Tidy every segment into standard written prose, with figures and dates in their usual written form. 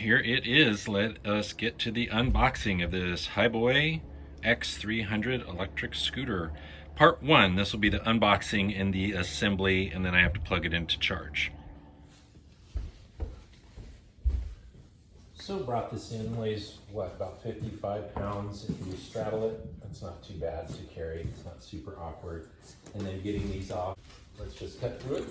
here it is. Let us get to the unboxing of this Hiboy X300 electric scooter. Part 1, this will be the unboxing and the assembly, and then I have to plug it in to charge. So brought this in, weighs what, about 55 pounds. If you straddle it, it's not too bad to carry. It's not super awkward. And then getting these off, let's just cut through it.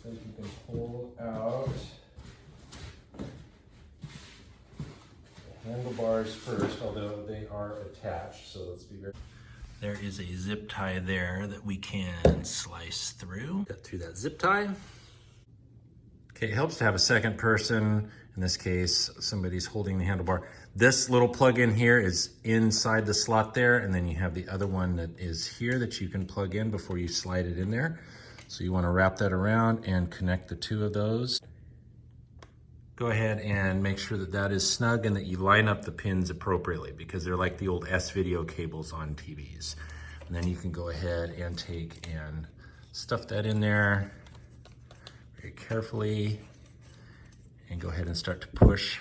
So you can pull out the handlebars first, although they are attached, so let's be very... There is a zip tie there that we can slice through. Cut through that zip tie. Okay, it helps to have a second person. In this case, somebody's holding the handlebar. This little plug in here is inside the slot there, and then you have the other one that is here that you can plug in before you slide it in there. So you want to wrap that around and connect the two of those. Go ahead and make sure that that is snug and that you line up the pins appropriately, because they're like the old S-video cables on TVs. And then you can go ahead and take and stuff that in there very carefully and go ahead and start to push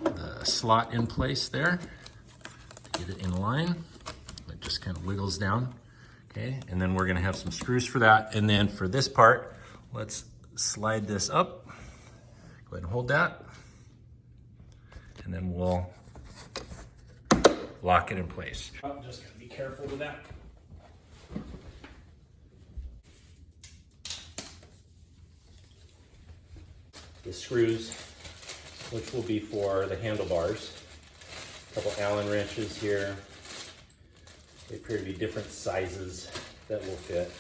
the slot in place there. Get it in line. It just kind of wiggles down. Okay, and then we're gonna have some screws for that. And then for this part, let's slide this up. Go ahead and hold that. And then we'll lock it in place. I'm just gonna be careful with that. The screws, which will be for the handlebars. A couple Allen wrenches here. They appear to be different sizes that will fit.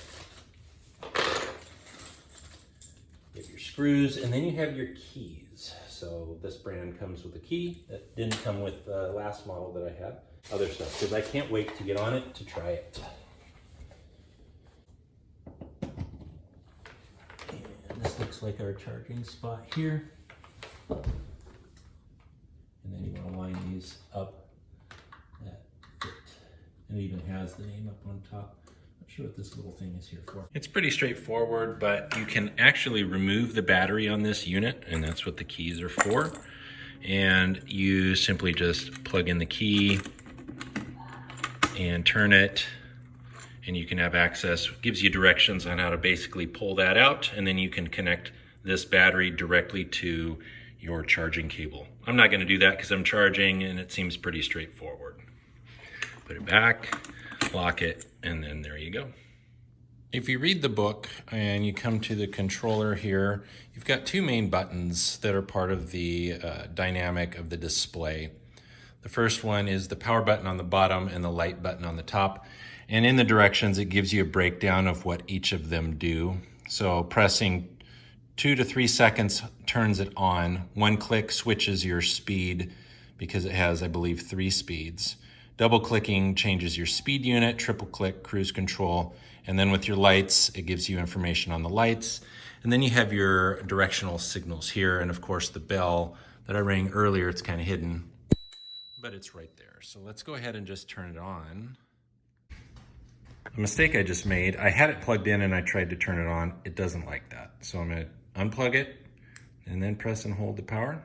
You have your screws, and then you have your keys. So this brand comes with a key that didn't come with the last model that I had. Other stuff, because I can't wait to get on it to try it. And this looks like our charging spot here. And then you want to line these up that fit. It even has the name up on top. Not sure what this little thing is here for. It's pretty straightforward, but you can actually remove the battery on this unit, and that's what the keys are for. And you simply just plug in the key and turn it, and you can have access. It gives you directions on how to basically pull that out, and then you can connect this battery directly to your charging cable. I'm not going to do that because I'm charging, and it seems pretty straightforward. Put it back, lock it, and then there you go. If you read the book and you come to the controller here, you've got two main buttons that are part of the dynamic of the display. The first one is the power button on the bottom and the light button on the top. And in the directions, it gives you a breakdown of what each of them do. So pressing 2 to 3 seconds turns it on. 1 click switches your speed because it has, I believe, 3 speeds. Double clicking changes your speed unit, triple click cruise control, and then with your lights, it gives you information on the lights. And then you have your directional signals here, and of course the bell that I rang earlier, it's kind of hidden, but it's right there. So let's go ahead and just turn it on. A mistake I just made, I had it plugged in and I tried to turn it on. It doesn't like that. So I'm gonna unplug it and then press and hold the power.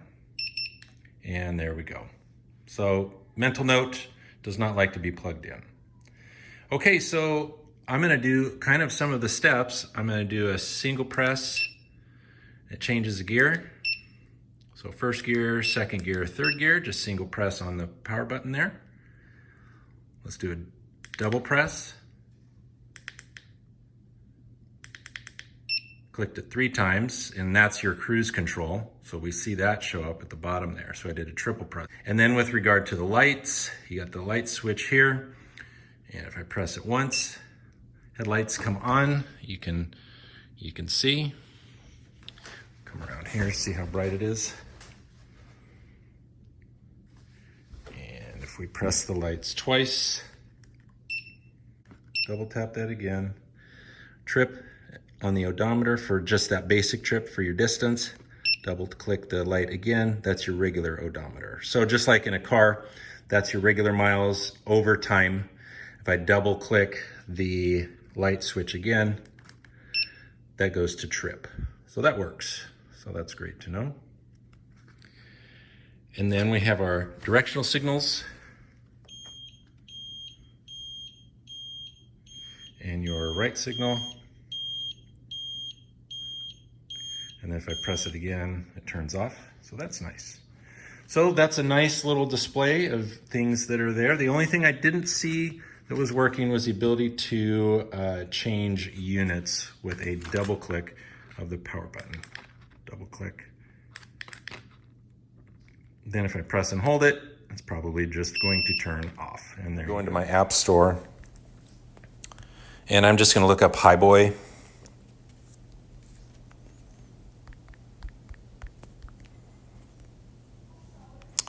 And there we go. So mental note, does not like to be plugged in. Okay, so I'm gonna do kind of some of the steps. I'm gonna do a single press. It changes the gear. So first gear, second gear, third gear, just single press on the power button there. Let's do a double press. Clicked it 3 times, and that's your cruise control. So we see that show up at the bottom there. So I did a triple press. And then with regard to the lights, you got the light switch here. And if I press it once, headlights come on. You can see. Come around here, see how bright it is. And if we press the lights twice, double tap that again, trip on the odometer for just that basic trip for your distance. double click the light again, that's your regular odometer. So just like in a car, that's your regular miles over time. If I double click the light switch again, that goes to trip. So that works. So that's great to know. And then we have our directional signals and your right signal. And if I press it again, it turns off. So that's nice. So that's a nice little display of things that are there. The only thing I didn't see that was working was the ability to change units with a double click of the power button. Double click. Then if I press and hold it, it's probably just going to turn off. And there. Go into my app store. And I'm just going to look up Hiboy.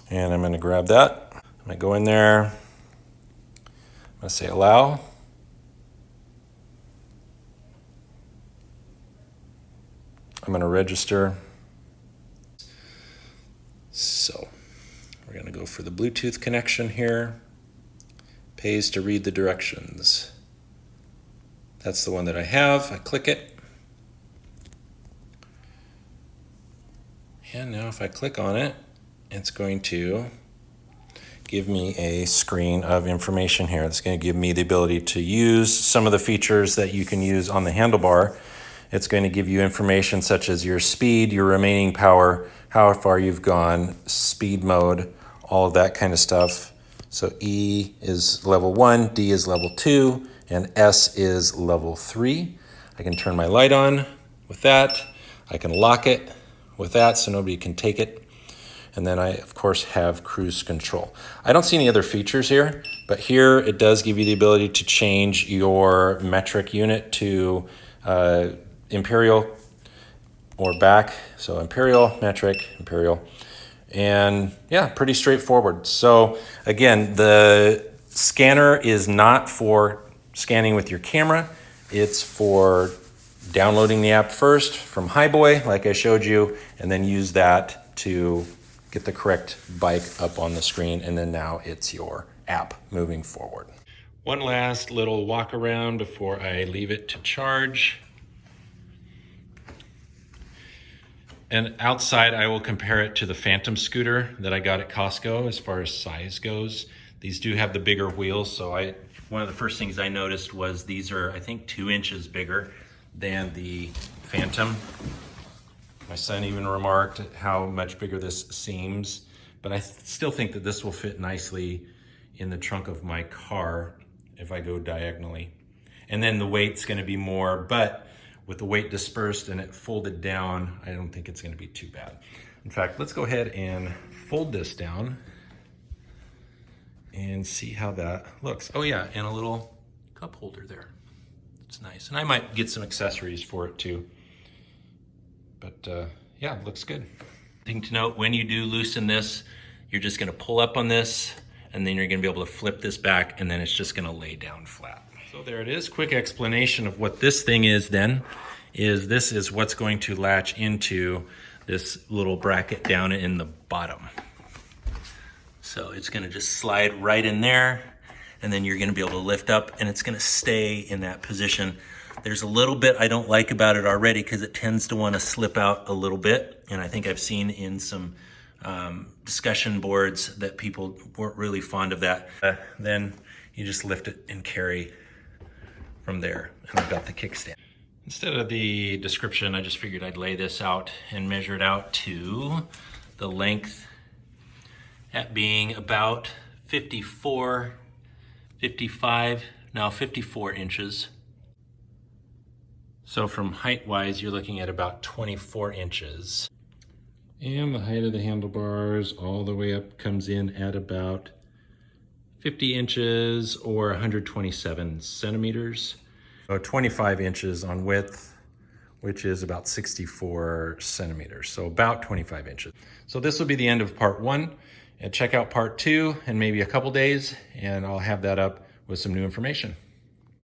And I'm going to grab that. I'm going to go in there. I'm going to say allow. I'm going to register. So we're going to go for the Bluetooth connection here. Pays to read the directions. That's the one that I have. I click it. And now if I click on it, it's going to give me a screen of information here. It's going to give me the ability to use some of the features that you can use on the handlebar. It's going to give you information such as your speed, your remaining power, how far you've gone, speed mode, all of that kind of stuff. So E is level 1, D is level 2, and S is level 3. I can turn my light on with that. I can lock it with that so nobody can take it. And then I, of course, have cruise control. I don't see any other features here, but here it does give you the ability to change your metric unit to imperial or back. So imperial, metric, imperial. And yeah, pretty straightforward. So again, the scanner is not for scanning with your camera. It's for downloading the app first from Hiboy, like I showed you, and then use that to get the correct bike up on the screen, and then now it's your app moving forward. One last little walk around before I leave it to charge. And outside, I will compare it to the Phantom scooter that I got at Costco as far as size goes. These do have the bigger wheels, so one of the first things I noticed was these are, I think, 2 inches bigger than the Phantom. My son even remarked how much bigger this seems, but I still think that this will fit nicely in the trunk of my car if I go diagonally. And then the weight's gonna be more, but with the weight dispersed and it folded down, I don't think it's gonna be too bad. In fact, let's go ahead and fold this down and see how that looks. Oh yeah, and a little cup holder there. It's nice. And I might get some accessories for it too. But yeah, it looks good. Thing to note, when you do loosen this, you're just gonna pull up on this, and then you're gonna be able to flip this back, and then it's just gonna lay down flat. So there it is, quick explanation of what this thing is then, is this is what's going to latch into this little bracket down in the bottom. So it's gonna just slide right in there, and then you're gonna be able to lift up, and it's gonna stay in that position. There's a little bit I don't like about it already because it tends to want to slip out a little bit. And I think I've seen in some discussion boards that people weren't really fond of that. Then you just lift it and carry from there. And I've got the kickstand. Instead of the description, I just figured I'd lay this out and measure it out to the length at being about 54 inches. So from height-wise, you're looking at about 24 inches. And the height of the handlebars all the way up comes in at about 50 inches or 127 centimeters. So 25 inches on width, which is about 64 centimeters. So about 25 inches. So this will be the end of part 1. And check out part 2 in maybe a couple days, and I'll have that up with some new information.